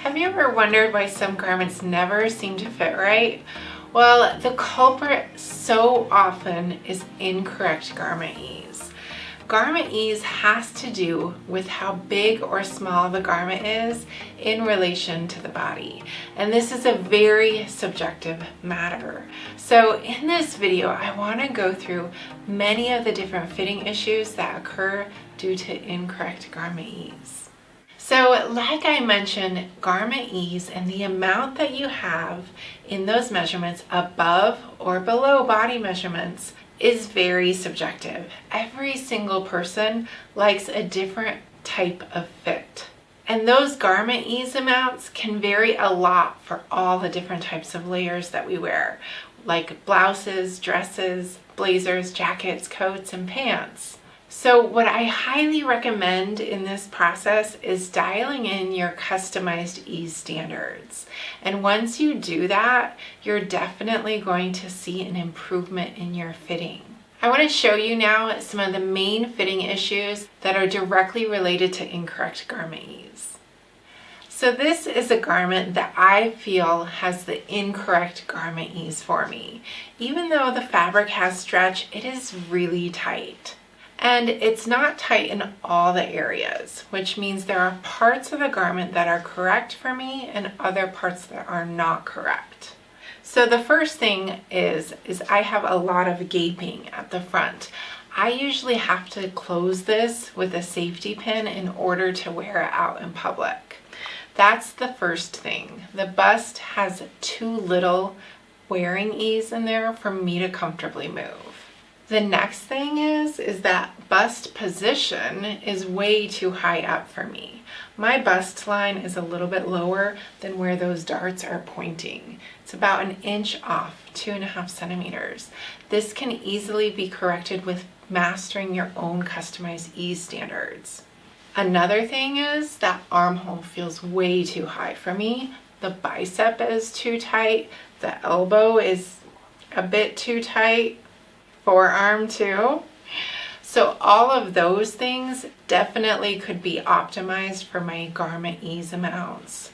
Have you ever wondered why some garments never seem to fit right? Well, the culprit so often is incorrect garment ease. Garment ease has to do with how big or small the garment is in relation to the body. And this is a very subjective matter. So in this video, I want to go through many of the different fitting issues that occur due to incorrect garment ease. So like I mentioned, garment ease and the amount that you have in those measurements above or below body measurements is very subjective. Every single person likes a different type of fit. And those garment ease amounts can vary a lot for all the different types of layers that we wear, like blouses, dresses, blazers, jackets, coats, and pants. So what I highly recommend in this process is dialing in your customized ease standards. And once you do that, you're definitely going to see an improvement in your fitting. I want to show you now some of the main fitting issues that are directly related to incorrect garment ease. So this is a garment that I feel has the incorrect garment ease for me. Even though the fabric has stretch, it is really tight. And it's not tight in all the areas, which means there are parts of the garment that are correct for me and other parts that are not correct. So the first thing is I have a lot of gaping at the front. I usually have to close this with a safety pin in order to wear it out in public. That's the first thing. The bust has too little wearing ease in there for me to comfortably move. The next thing is that bust position is way too high up for me. My bust line is a little bit lower than where those darts are pointing. It's about an inch off, 2.5 centimeters. This can easily be corrected with mastering your own customized ease standards. Another thing is that armhole feels way too high for me. The bicep is too tight. The elbow is a bit too tight. Forearm too. So all of those things definitely could be optimized for my garment ease amounts.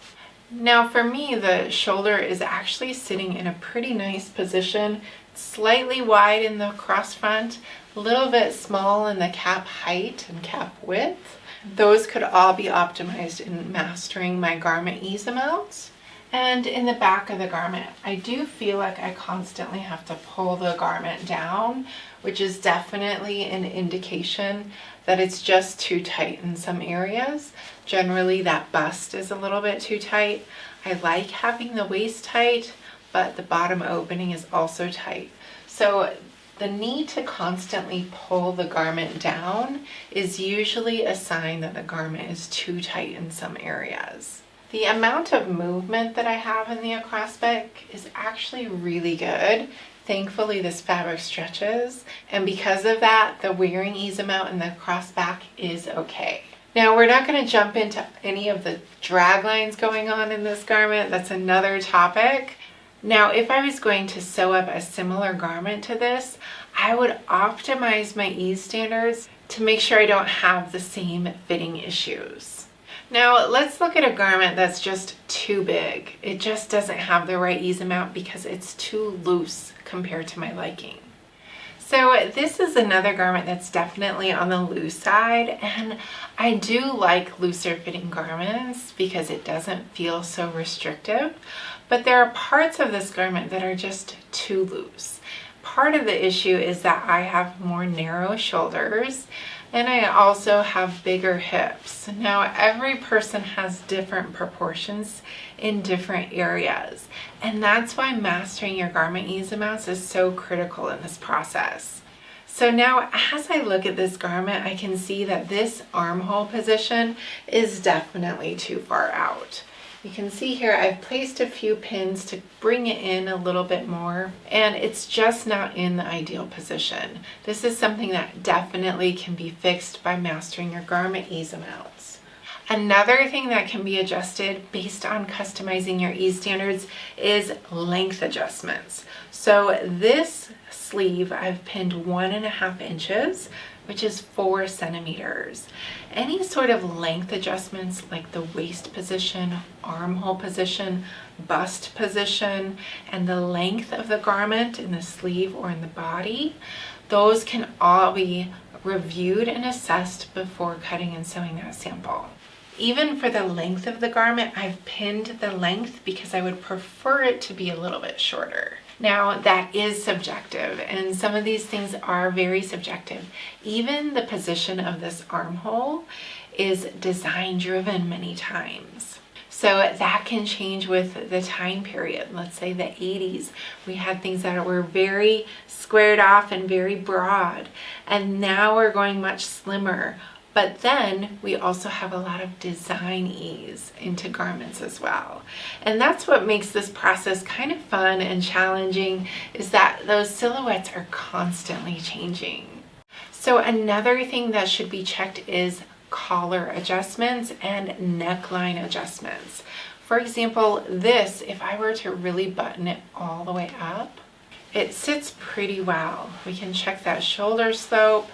Now for me, the shoulder is actually sitting in a pretty nice position, slightly wide in the cross front, a little bit small in the cap height and cap width. Those could all be optimized in mastering my garment ease amounts. And in the back of the garment, I do feel like I constantly have to pull the garment down, which is definitely an indication that it's just too tight in some areas. Generally, that bust is a little bit too tight. I like having the waist tight, but the bottom opening is also tight. So the need to constantly pull the garment down is usually a sign that the garment is too tight in some areas. The amount of movement that I have in the acrosback is actually really good. Thankfully, this fabric stretches, and because of that, the wearing ease amount in the crossback is okay. Now, we're not going to jump into any of the drag lines going on in this garment. That's another topic. Now, if I was going to sew up a similar garment to this, I would optimize my ease standards to make sure I don't have the same fitting issues. Now let's look at a garment that's just too big. It just doesn't have the right ease amount because it's too loose compared to my liking. So this is another garment that's definitely on the loose side, and I do like looser fitting garments because it doesn't feel so restrictive, but there are parts of this garment that are just too loose. Part of the issue is that I have more narrow shoulders and I also have bigger hips. Now, every person has different proportions in different areas, and that's why mastering your garment ease amounts is so critical in this process. So now, as I look at this garment, I can see that this armhole position is definitely too far out. You can see here I've placed a few pins to bring it in a little bit more, and it's just not in the ideal position. This is something that definitely can be fixed by mastering your garment ease amounts. Another thing that can be adjusted based on customizing your ease standards is length adjustments. So this sleeve I've pinned 1.5 inches which is 4 centimeters. Any sort of length adjustments like the waist position, armhole position, bust position, and the length of the garment in the sleeve or in the body, those can all be reviewed and assessed before cutting and sewing that sample. Even for the length of the garment, I've pinned the length because I would prefer it to be a little bit shorter. Now, that is subjective, and some of these things are very subjective. Even the position of this armhole is design driven many times. So that can change with the time period. Let's say the 80s, we had things that were very squared off and very broad, and now we're going much slimmer. But then we also have a lot of design ease into garments as well. And that's what makes this process kind of fun and challenging, is that those silhouettes are constantly changing. So another thing that should be checked is collar adjustments and neckline adjustments. For example, this, if I were to really button it all the way up, it sits pretty well. We can check that shoulder slope,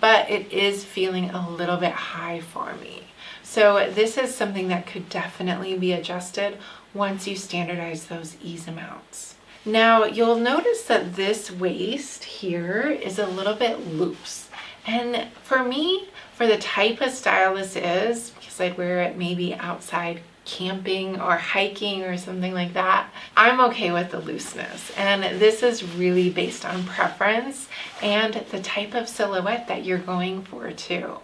but it is feeling a little bit high for me. So this is something that could definitely be adjusted once you standardize those ease amounts. Now you'll notice that this waist here is a little bit loose. And for me, for the type of style this is, because I'd wear it maybe outside camping or hiking or something like that, I'm okay with the looseness. And this is really based on preference and the type of silhouette that you're going for too.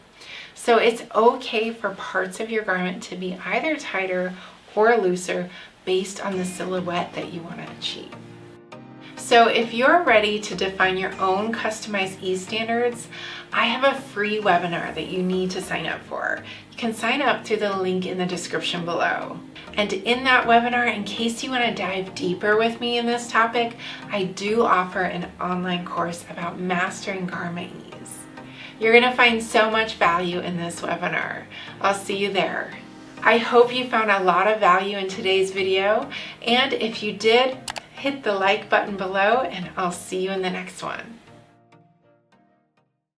So it's okay for parts of your garment to be either tighter or looser based on the silhouette that you want to achieve. So if you're ready to define your own customized ease standards, I have a free webinar that you need to sign up for. You can sign up through the link in the description below. And in that webinar, in case you want to dive deeper with me in this topic, I do offer an online course about mastering garment ease. You're going to find so much value in this webinar. I'll see you there. I hope you found a lot of value in today's video, and if you did, hit the like button below, and I'll see you in the next one.